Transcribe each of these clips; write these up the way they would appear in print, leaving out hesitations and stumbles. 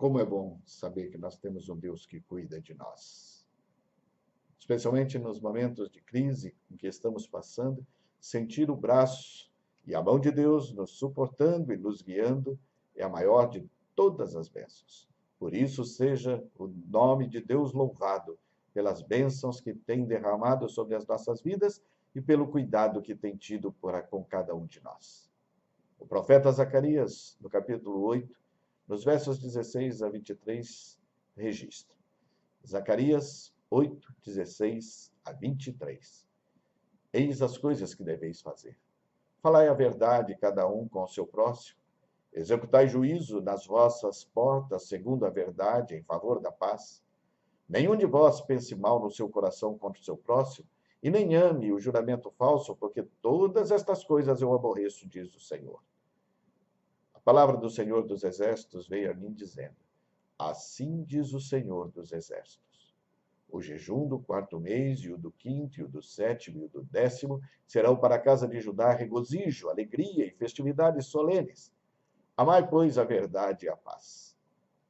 Como é bom saber que nós temos um Deus que cuida de nós. Especialmente nos momentos de crise em que estamos passando, sentir o braço e a mão de Deus nos suportando e nos guiando é a maior de todas as bênçãos. Por isso, seja o nome de Deus louvado pelas bênçãos que tem derramado sobre as nossas vidas e pelo cuidado que tem tido com cada um de nós. O profeta Zacarias, no capítulo 8, nos versos 16 a 23, registra. Zacarias 8, 16 a 23. Eis as coisas que deveis fazer. Falai a verdade, cada um com o seu próximo. Executai juízo nas vossas portas, segundo a verdade, em favor da paz. Nenhum de vós pense mal no seu coração contra o seu próximo, e nem ame o juramento falso, porque todas estas coisas eu aborreço, diz o Senhor. A palavra do Senhor dos Exércitos veio a mim dizendo: assim diz o Senhor dos Exércitos. O jejum do 4º mês, e o do 5º, e o do 7º, e o do 10º, serão para a casa de Judá regozijo, alegria e festividades solenes. Amai, pois, a verdade e a paz.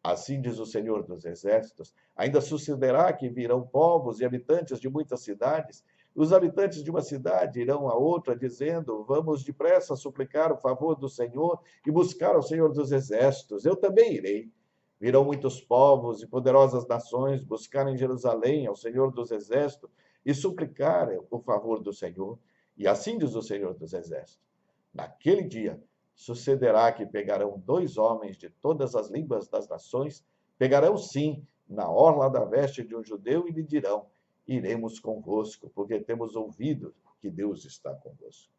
Assim diz o Senhor dos Exércitos: ainda sucederá que virão povos e habitantes de muitas cidades. Os habitantes de uma cidade irão a outra, dizendo: vamos depressa suplicar o favor do Senhor e buscar ao Senhor dos Exércitos. Eu também irei. Virão muitos povos e poderosas nações buscar em Jerusalém ao Senhor dos Exércitos e suplicar o favor do Senhor. E assim diz o Senhor dos Exércitos: naquele dia sucederá que pegarão 2 homens de todas as línguas das nações, pegarão sim na orla da veste de um judeu e lhe dirão: iremos convosco, porque temos ouvido que Deus está convosco.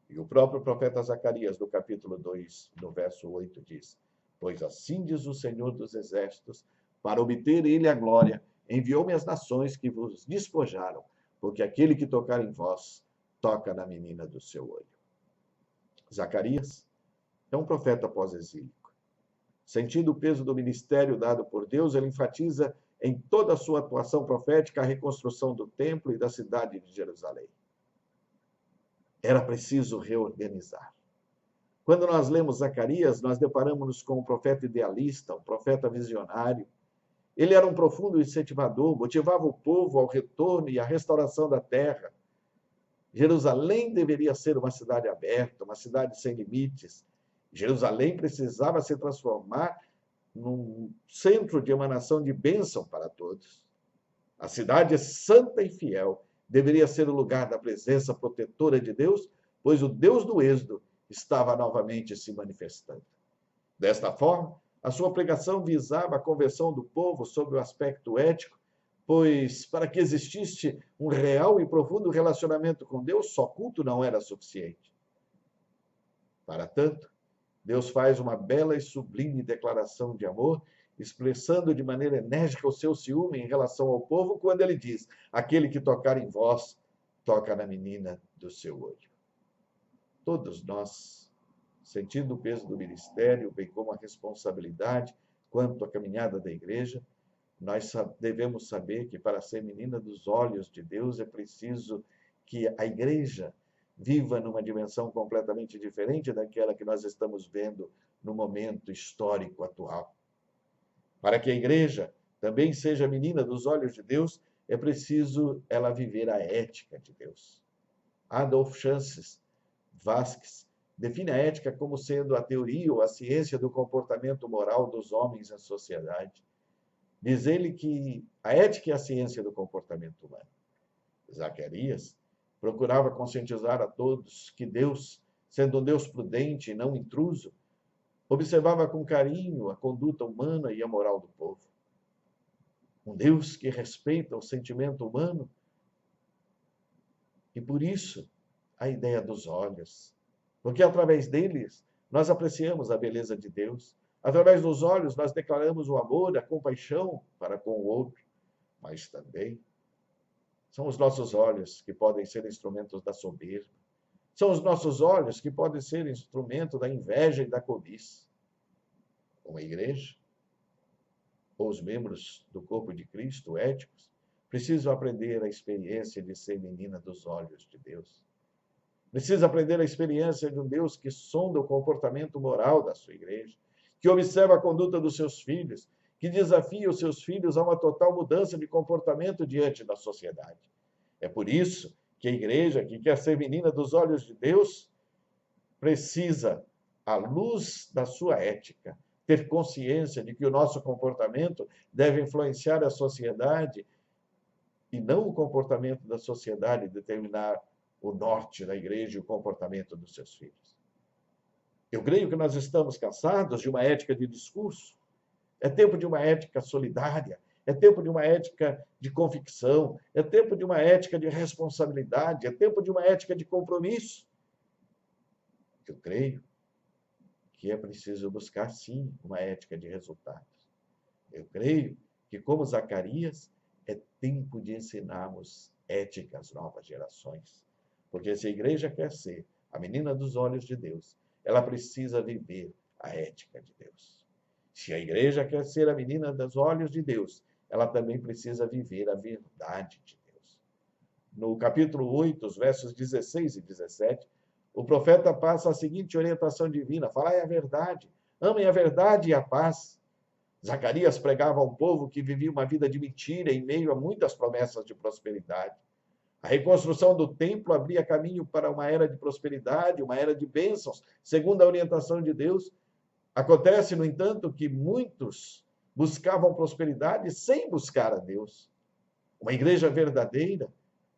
E o próprio profeta Zacarias, no capítulo 2, no verso 8, diz: pois assim diz o Senhor dos Exércitos, para obter ele a glória, enviou-me às nações que vos despojaram, porque aquele que tocar em vós, toca na menina do seu olho. Zacarias é um profeta pós-exílico. Sentindo o peso do ministério dado por Deus, ele enfatiza em toda a sua atuação profética a reconstrução do templo e da cidade de Jerusalém. Era preciso reorganizar. Quando nós lemos Zacarias, nós deparamos-nos com um profeta idealista, um profeta visionário. Ele era um profundo incentivador, motivava o povo ao retorno e à restauração da terra. Jerusalém deveria ser uma cidade aberta, uma cidade sem limites. Jerusalém precisava se transformar num centro de emanação de bênção para todos. A cidade santa e fiel deveria ser o lugar da presença protetora de Deus, pois o Deus do Êxodo estava novamente se manifestando. Desta forma, a sua pregação visava a conversão do povo sob o aspecto ético, pois para que existisse um real e profundo relacionamento com Deus, só culto não era suficiente. Para tanto, Deus faz uma bela e sublime declaração de amor, expressando de maneira enérgica o seu ciúme em relação ao povo, quando ele diz: aquele que tocar em vós, toca na menina do seu olho. Todos nós, sentindo o peso do ministério, bem como a responsabilidade quanto à caminhada da igreja, nós devemos saber que para ser menina dos olhos de Deus é preciso que a igreja viva numa dimensão completamente diferente daquela que nós estamos vendo no momento histórico atual. Para que a igreja também seja menina dos olhos de Deus, é preciso ela viver a ética de Deus. Adolf Chances Vasques define a ética como sendo a teoria ou a ciência do comportamento moral dos homens na sociedade. Diz ele que a ética é a ciência do comportamento humano. Zacarias procurava conscientizar a todos que Deus, sendo um Deus prudente e não intruso, observava com carinho a conduta humana e a moral do povo. Um Deus que respeita o sentimento humano e, por isso, a ideia dos olhos. Porque através deles nós apreciamos a beleza de Deus. Através dos olhos nós declaramos o amor, a compaixão para com o outro. Mas também são os nossos olhos que podem ser instrumentos da soberba. São os nossos olhos que podem ser instrumento da inveja e da cobiça. Uma igreja, ou os membros do corpo de Cristo, éticos, precisam aprender a experiência de ser menina dos olhos de Deus. Precisa aprender a experiência de um Deus que sonda o comportamento moral da sua igreja que observa a conduta dos seus filhos, que desafia os seus filhos a uma total mudança de comportamento diante da sociedade. É por isso que a igreja, que quer ser menina dos olhos de Deus, precisa, à luz da sua ética, ter consciência de que o nosso comportamento deve influenciar a sociedade e não o comportamento da sociedade determinar o norte da igreja e o comportamento dos seus filhos. Eu creio que nós estamos cansados de uma ética de discurso. É tempo de uma ética solidária, é tempo de uma ética de convicção, é tempo de uma ética de responsabilidade, é tempo de uma ética de compromisso. Eu creio que é preciso buscar, sim, uma ética de resultados. Eu creio que, como Zacarias, é tempo de ensinarmos ética às novas gerações. Porque se a igreja quer ser a menina dos olhos de Deus, ela precisa viver a ética de Deus. Se a igreja quer ser a menina dos olhos de Deus, ela também precisa viver a verdade de Deus. No capítulo 8, os versos 16 e 17, o profeta passa a seguinte orientação divina: falai a verdade, amem a verdade e a paz. Zacarias pregava a um povo que vivia uma vida de mentira em meio a muitas promessas de prosperidade. A reconstrução do templo abria caminho para uma era de prosperidade, uma era de bênçãos, segundo a orientação de Deus. Acontece, no entanto, que muitos buscavam prosperidade sem buscar a Deus. Uma igreja verdadeira,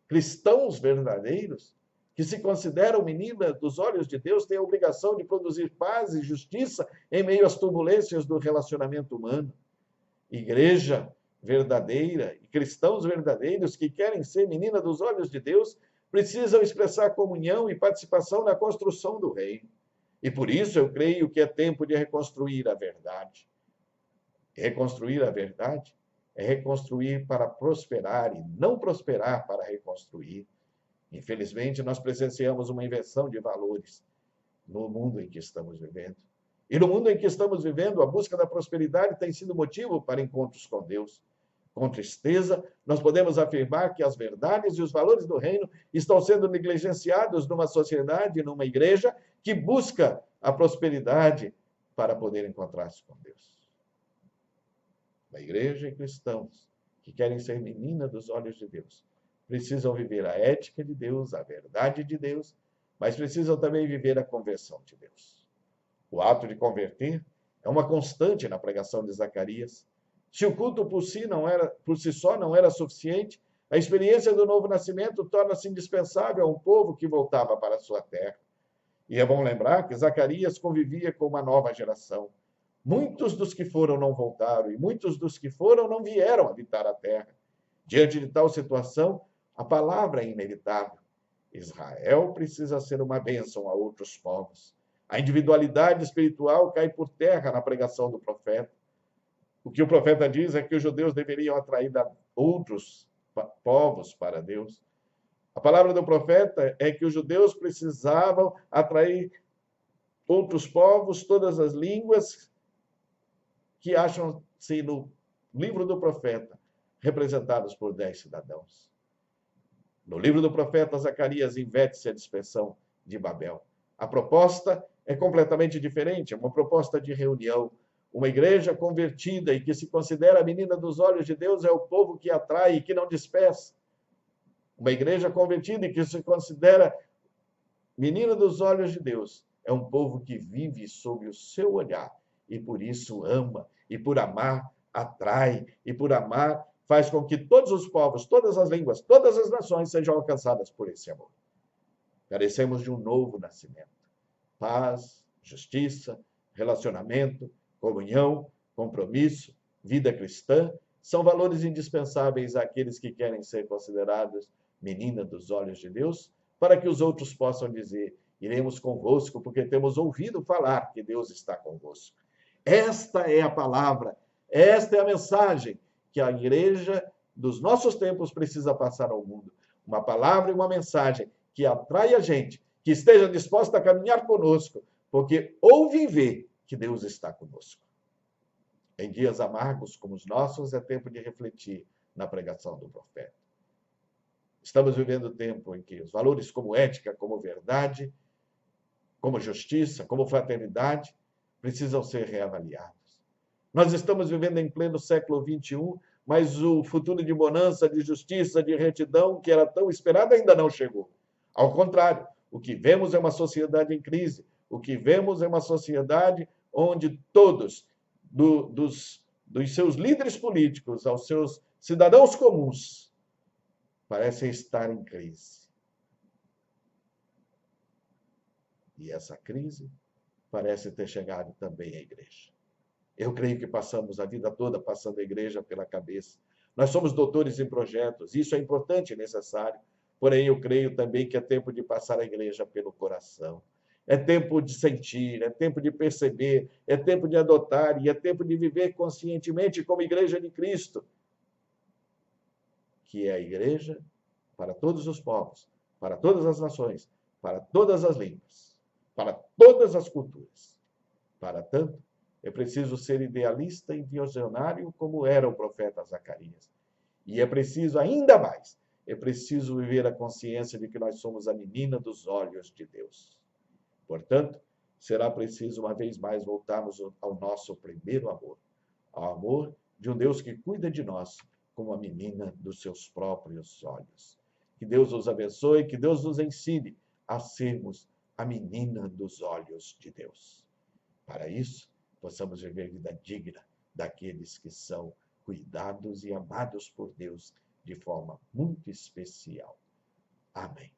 cristãos verdadeiros, que se consideram menina dos olhos de Deus, têm a obrigação de produzir paz e justiça em meio às turbulências do relacionamento humano. Igreja verdadeira e cristãos verdadeiros que querem ser menina dos olhos de Deus precisam expressar comunhão e participação na construção do reino. E por isso eu creio que é tempo de reconstruir a verdade. Reconstruir a verdade é reconstruir para prosperar e não prosperar para reconstruir. Infelizmente, nós presenciamos uma inversão de valores no mundo em que estamos vivendo. E no mundo em que estamos vivendo, a busca da prosperidade tem sido motivo para encontros com Deus. Com tristeza, nós podemos afirmar que as verdades e os valores do reino estão sendo negligenciados numa sociedade, numa igreja que busca a prosperidade para poder encontrar-se com Deus. Uma igreja e cristãos que querem ser menina dos olhos de Deus precisam viver a ética de Deus, a verdade de Deus, mas precisam também viver a conversão de Deus. O ato de converter é uma constante na pregação de Zacarias. Se o culto por si só não era suficiente, a experiência do novo nascimento torna-se indispensável a um povo que voltava para a sua terra. E é bom lembrar que Zacarias convivia com uma nova geração. Muitos dos que foram não voltaram, e muitos dos que foram não vieram habitar a terra. Diante de tal situação, a palavra é inevitável. Israel precisa ser uma bênção a outros povos. A individualidade espiritual cai por terra na pregação do profeta. O que o profeta diz é que os judeus deveriam atrair outros povos para Deus. A palavra do profeta é que os judeus precisavam atrair outros povos, todas as línguas que acham-se no livro do profeta, representados por 10 cidadãos. No livro do profeta Zacarias, inverte-se a dispersão de Babel. A proposta é completamente diferente, é uma proposta de reunião. Uma igreja convertida e que se considera a menina dos olhos de Deus é o povo que atrai e que não dispersa. Uma igreja convertida e que se considera menina dos olhos de Deus é um povo que vive sob o seu olhar e por isso ama, e por amar atrai, e por amar faz com que todos os povos, todas as línguas, todas as nações sejam alcançadas por esse amor. Carecemos de um novo nascimento. Paz, justiça, relacionamento, comunhão, compromisso, vida cristã, são valores indispensáveis àqueles que querem ser considerados menina dos olhos de Deus, para que os outros possam dizer: iremos convosco, porque temos ouvido falar que Deus está convosco. Esta é a palavra, esta é a mensagem que a igreja dos nossos tempos precisa passar ao mundo. Uma palavra e uma mensagem que atrai a gente, que esteja disposta a caminhar conosco, porque ouve e vê que Deus está conosco. Em dias amargos como os nossos, é tempo de refletir na pregação do profeta. Estamos vivendo tempo em que os valores como ética, como verdade, como justiça, como fraternidade, precisam ser reavaliados. Nós estamos vivendo em pleno século XXI, mas o futuro de bonança, de justiça, de retidão, que era tão esperado, ainda não chegou. Ao contrário, o que vemos é uma sociedade em crise, o que vemos é uma sociedade onde todos, dos seus líderes políticos aos seus cidadãos comuns, parecem estar em crise. E essa crise parece ter chegado também à igreja. Eu creio que passamos a vida toda passando a igreja pela cabeça. Nós somos doutores em projetos, isso é importante e necessário, porém eu creio também que é tempo de passar a igreja pelo coração. É tempo de sentir, é tempo de perceber, é tempo de adotar e é tempo de viver conscientemente como igreja de Cristo, que é a igreja para todos os povos, para todas as nações, para todas as línguas, para todas as culturas. Para tanto, é preciso ser idealista e visionário como era o profeta Zacarias. E é preciso, ainda mais, é preciso viver a consciência de que nós somos a menina dos olhos de Deus. Portanto, será preciso, uma vez mais, voltarmos ao nosso primeiro amor, ao amor de um Deus que cuida de nós como a menina dos seus próprios olhos. Que Deus nos abençoe, que Deus nos ensine a sermos a menina dos olhos de Deus. Para isso, possamos viver vida digna daqueles que são cuidados e amados por Deus de forma muito especial. Amém.